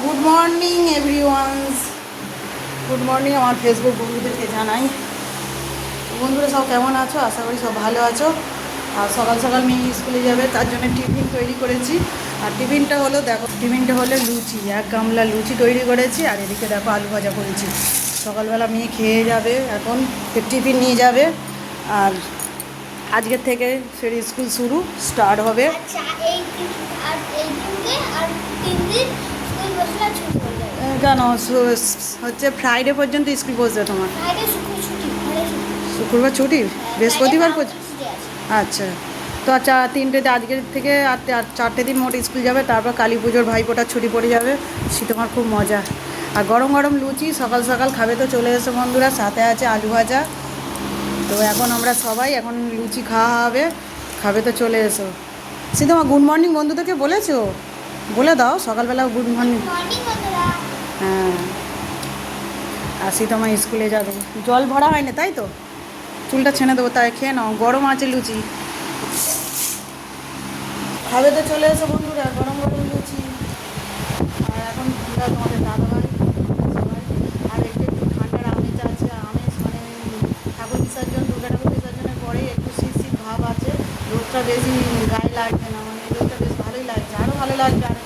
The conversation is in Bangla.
Good morning everyone's, good morning আমার ফেসবুক বন্ধুদেরকে জানাই। বন্ধুরা সব কেমন আছো? আশা করি সব ভালো আছো। আর সকাল সকাল মেয়ে স্কুলে যাবে, তার জন্য টিফিন তৈরি করেছি। আর টিফিনটা হলো, দেখো টিফিনটা হলো লুচি, এক গামলা লুচি তৈরি করেছি। আর এদিকে দেখো আলু ভাজা করেছি। সকালবেলা মেয়ে খেয়ে যাবে, এখন টিফিন নিয়ে যাবে। আর আজকের থেকে ফের স্কুল স্টার্ট হবে। আচ্ছা, আর 3 দিন স্কুল বসলে আর ছুটি হয়ে যাবে। কেন হচ্ছে ফ্রাইডে পর্যন্ত স্কুল বসবে তোমার? ফ্রাইডে শুক্র ছুটি, শুক্রবার ছুটি, বৃহস্পতিবার ছুটি আছে। আচ্ছা। তো আচ্ছা, তিনটেতে আজকের থেকে আর 4টে দিন মোট স্কুল যাবে, তারপর কালী পুজোর ভাইফোঁটার ছুটি পড়ে যাবে। শীত আমার খুব মজা। আর গরম গরম লুচি সকাল সকাল খাবে তো চলে এসো বন্ধুরা, সাথে আছে আলু ভাজা। তো এখন আমরা সবাই এখন লুচি খাওয়া হবে, খাবে তো চলে এসো। তোমার গুড মর্নিং বন্ধুদেরকে বলেছো? বলে দাও সকালবেলা গুড মর্নিং। মর্নিং বন্ধুরা। হ্যাঁ, আর তোমার স্কুলে যাবে। জল ভরা হয়নি তাই তো? চুলটা ছেনে দেবো, তাই খেয়ে নাও, গরম আছে লুচি। খাবে তো চলে এসো বন্ধুরা, গরম গরম লুচি। আর এখন আমরা তোমাদের দাদাভাই সবাই, আর একটু একটু ঠান্ডার আমেজ আছে, আমেজ মানে ঠাকুর বিসর্জন, দুর্গা ঠাকুর বিসর্জনের পরে একটু শীত শীত ভাব আছে। রোদটা বেশি গায়ে লাগছে না, মানে রোদটা বেশ ভালোই লাগছে, আরও ভালো লাগবে আর